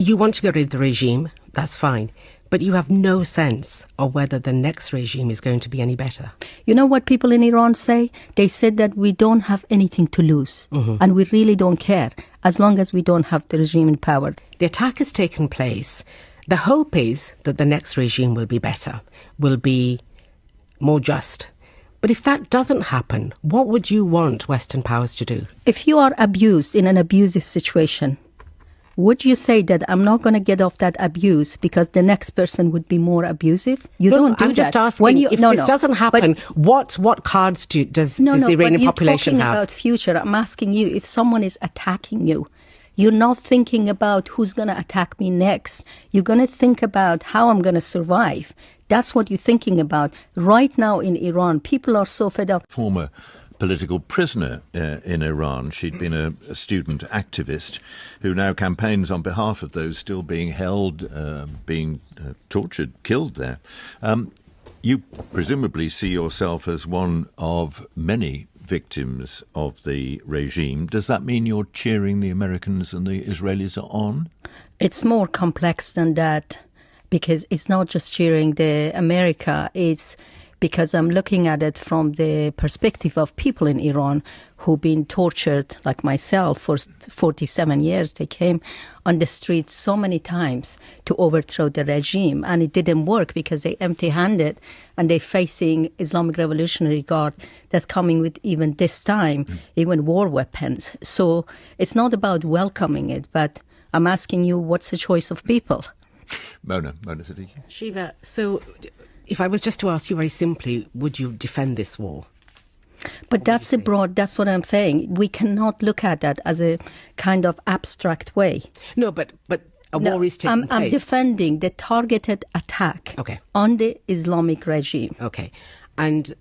You want to get rid of the regime, that's fine. But you have no sense of whether the next regime is going to be any better. You know what people in Iran say? They said that we don't have anything to lose. And we really don't care, as long as we don't have the regime in power. The attack has taken place. The hope is that the next regime will be better, will be more just. But if that doesn't happen, what would you want Western powers to do? If you are abused in an abusive situation, would you say that I'm not going to get off that abuse because the next person would be more abusive? You don't do that. I'm just asking, if this doesn't happen, what cards does the Iranian population have? You're talking about future. I'm asking you, if someone is attacking you, you're not thinking about who's going to attack me next. You're going to think about how I'm going to survive. That's what you're thinking about. Right now in Iran, people are so fed up. Former political prisoner in Iran. She'd been a student activist who now campaigns on behalf of those still being held, being tortured, killed there. You presumably see yourself as one of many victims of the regime. Does that mean you're cheering the Americans and the Israelis on? It's more complex than that, because it's not just cheering the America, it's because I'm looking at it from the perspective of people in Iran who've been tortured, like myself, for 47 years. They came on the streets so many times to overthrow the regime, and it didn't work because they empty-handed, and they're facing Islamic Revolutionary Guard that's coming with, even this time, even war weapons. So it's not about welcoming it, but I'm asking you, what's the choice of people? Mona Siddiqui. Shiva, so if I was just to ask you very simply, would you defend this war? But that's what I'm saying. We cannot look at that as a kind of abstract way. No, but a war is taking place. I'm defending the targeted attack on the Islamic regime. Okay. And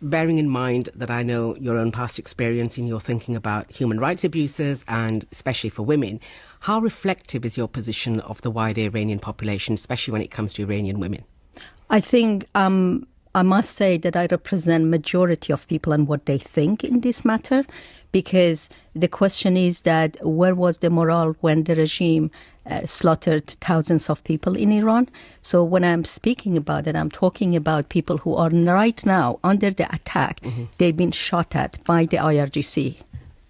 bearing in mind that I know your own past experience in your thinking about human rights abuses, and especially for women, how reflective is your position of the wider Iranian population, especially when it comes to Iranian women? I think I must say that I represent majority of people and what they think in this matter, because the question is that where was the morale when the regime slaughtered thousands of people in Iran? So when I'm speaking about it, I'm talking about people who are right now under the attack. They've been shot at by the IRGC.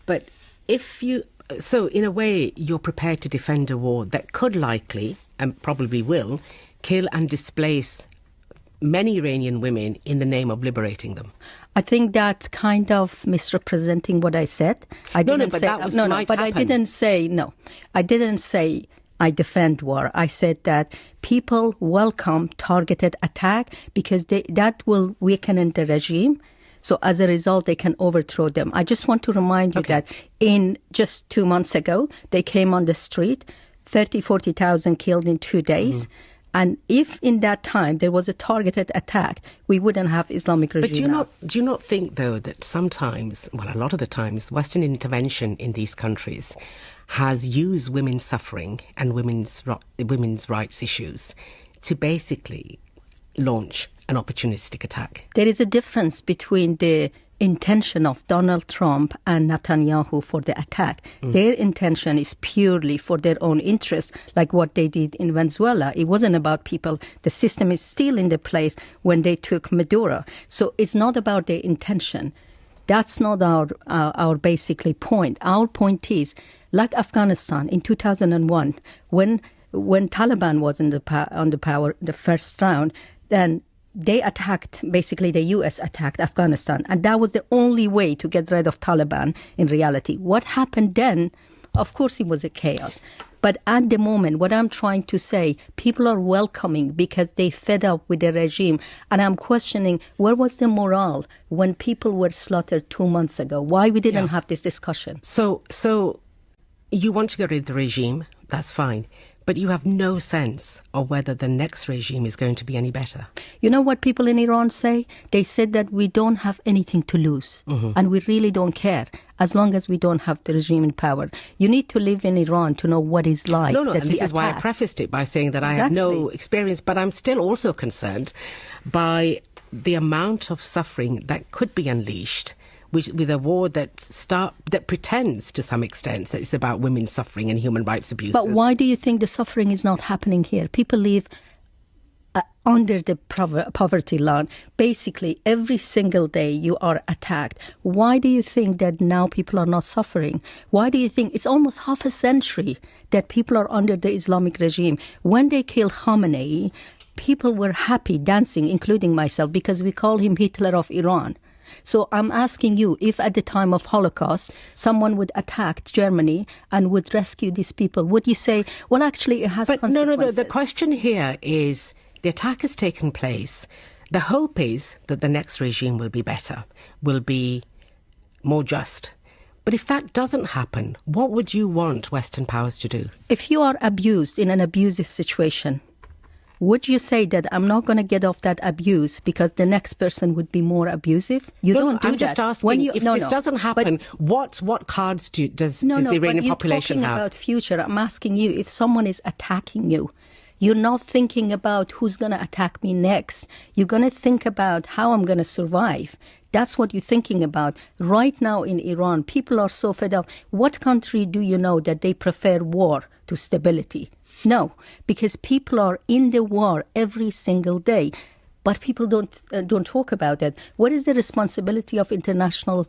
But so in a way, you're prepared to defend a war that could likely, and probably will, kill and displace many Iranian women in the name of liberating them. I think that's kind of misrepresenting what I said. I didn't say I defend war. I said that people welcome targeted attack because that will weaken the regime. So as a result, they can overthrow them. I just want to remind you that in just 2 months ago, they came on the street, 40,000 killed in 2 days. And if in that time there was a targeted attack, we wouldn't have Islamic regime. But do you not think, though, that sometimes, well, a lot of the times, Western intervention in these countries has used women's suffering and women's rights issues to basically launch an opportunistic attack? There is a difference between the intention of Donald Trump and Netanyahu for the attack. Their intention is purely for their own interests, like what they did in Venezuela. It wasn't about people. The system is still in the place when they took Maduro. So it's not about their intention. That's not our basically point. Our point is, like Afghanistan in 2001, when Taliban was on the power, the first round, then they attacked, basically the US attacked Afghanistan. And that was the only way to get rid of Taliban in reality. What happened then, of course it was a chaos. But at the moment, what I'm trying to say, people are welcoming because they fed up with the regime. And I'm questioning, where was the morale when people were slaughtered 2 months ago? Why we didn't have this discussion? So you want to get rid of the regime, that's fine. But you have no sense of whether the next regime is going to be any better. You know what people in Iran say? They said that we don't have anything to lose. And we really don't care, as long as we don't have the regime in power. You need to live in Iran to know what it's like. No, and this is why I prefaced it by saying that I have no experience, but I'm still also concerned by the amount of suffering that could be unleashed with a war that pretends to some extent that it's about women's suffering and human rights abuses. But why do you think the suffering is not happening here? People live under the poverty line. Basically, every single day you are attacked. Why do you think that now people are not suffering? Why do you think it's almost half a century that people are under the Islamic regime? When they killed Khamenei, people were happy, dancing, including myself, because we call him Hitler of Iran. So I'm asking you, if at the time of Holocaust, someone would attack Germany and would rescue these people, would you say, well, actually, it has consequences? No, the question here is, the attack has taken place. The hope is that the next regime will be better, will be more just. But if that doesn't happen, what would you want Western powers to do? If you are abused in an abusive situation, would you say that I'm not going to get off that abuse because the next person would be more abusive? You don't do I'm that. Just asking, if this doesn't happen, what cards does the Iranian population have? You're talking about future. I'm asking you, if someone is attacking you, you're not thinking about who's going to attack me next. You're going to think about how I'm going to survive. That's what you're thinking about. Right now in Iran, people are so fed up. What country do you know that they prefer war to stability? No, because people are in the war every single day. But people don't talk about that. What is the responsibility of international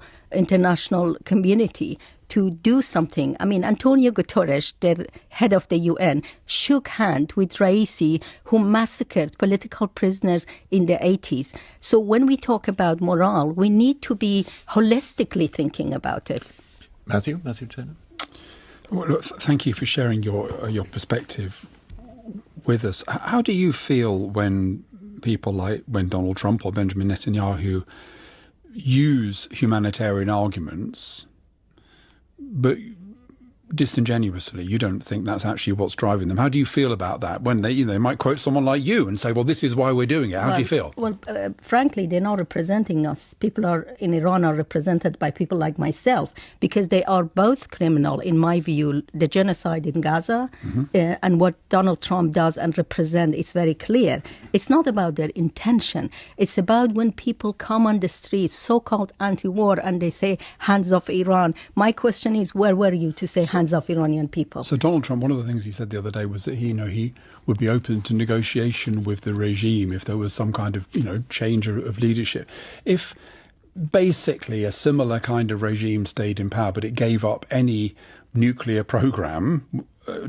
community to do something? I mean, Antonio Guterres, the head of the UN, shook hand with Raisi, who massacred political prisoners in the 80s. So when we talk about morale, we need to be holistically thinking about it. Matthew Turner. Well, look, thank you for sharing your perspective with us. How do you feel when people like when Donald Trump or Benjamin Netanyahu use humanitarian arguments, but disingenuously? You don't think that's actually what's driving them. How do you feel about that when they might quote someone like you and say, well, this is why we're doing it? How do you feel? Well, frankly, they're not representing us. People in Iran are represented by people like myself because they are both criminal, in my view. The genocide in Gaza and what Donald Trump does and represent is very clear. It's not about their intention. It's about when people come on the streets, so-called anti-war, and they say, hands off Iran. My question is, where were you to say hands off Iranian people? So Donald Trump, one of the things he said the other day was that he would be open to negotiation with the regime if there was some kind of change of leadership. If basically a similar kind of regime stayed in power, but it gave up any nuclear program,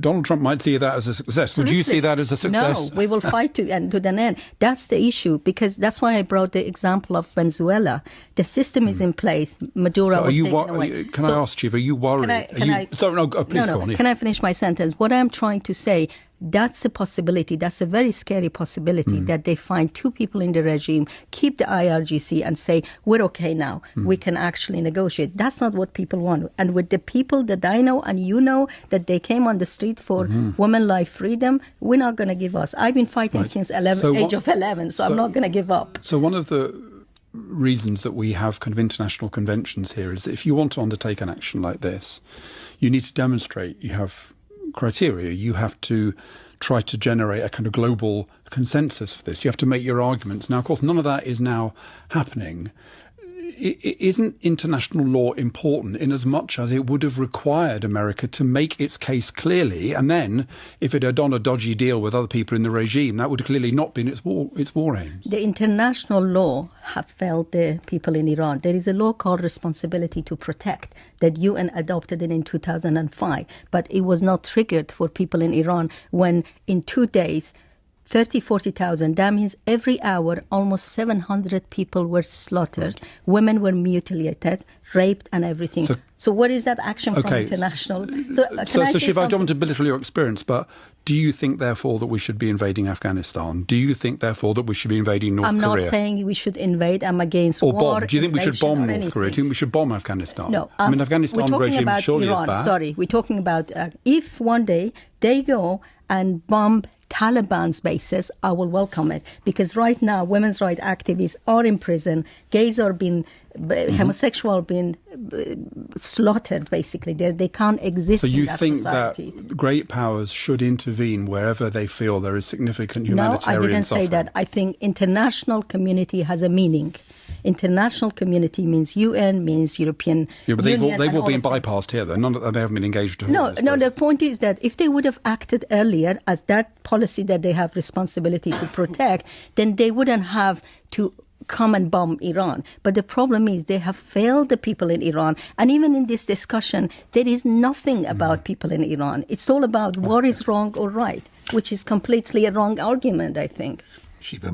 Donald Trump might see that as a success. Absolutely. Would you see that as a success? No, we will fight to the end. That's the issue, because that's why I brought the example of Venezuela. The system is in place. Maduro was taken away. Can I ask, Shiva, are you worried? Please go on. Can I finish my sentence? What I'm trying to say, that's a possibility. That's a very scary possibility that they find two people in the regime, keep the IRGC and say, we're okay now. We can actually negotiate. That's not what people want. And with the people that I know and you know that they came on the street for women life freedom, we're not going to give us. I've been fighting since age of 11, so I'm not going to give up. So one of the reasons that we have kind of international conventions here is that if you want to undertake an action like this, you need to demonstrate you have criteria. You have to try to generate a kind of global consensus for this. You have to make your arguments. Now, of course, none of that is now happening. Isn't international law important in as much as it would have required America to make its case clearly, and then if it had done a dodgy deal with other people in the regime, that would have clearly not been its war aims? The international law have failed the people in Iran. There is a law called Responsibility to Protect that UN adopted in 2005, but it was not triggered for people in Iran when in 2 days 40,000, that means every hour almost 700 people were slaughtered. Right. Women were mutilated, raped and everything. So what is that action from international? So Shiva, I don't want to belittle your experience, but do you think, therefore, that we should be invading Afghanistan? Do you think, therefore, that we should be invading North Korea? I'm not saying we should invade. I'm against or war. Bomb. Do you think we should bomb North Korea? Do you think we should bomb Afghanistan? No. I mean, Afghanistan regime surely is bad. Sorry, we're talking about if one day they go and bomb Taliban's bases, I will welcome it. Because right now, women's rights activists are in prison. Gays are being homosexual being slaughtered, basically. They can't exist in that society. So you think that great powers should intervene wherever they feel there is significant humanitarian No, I didn't suffering? say that. I think international community has a meaning. International community means UN, means European Yeah, but Union. they've all been bypassed here, though. They haven't been engaged at all. No, the point is that if they would have acted earlier as that policy that they have responsibility to protect, then they wouldn't have to come and bomb Iran. But the problem is they have failed the people in Iran. And even in this discussion, there is nothing about people in Iran. It's all about what is wrong or right, which is completely a wrong argument, I think. Shiva,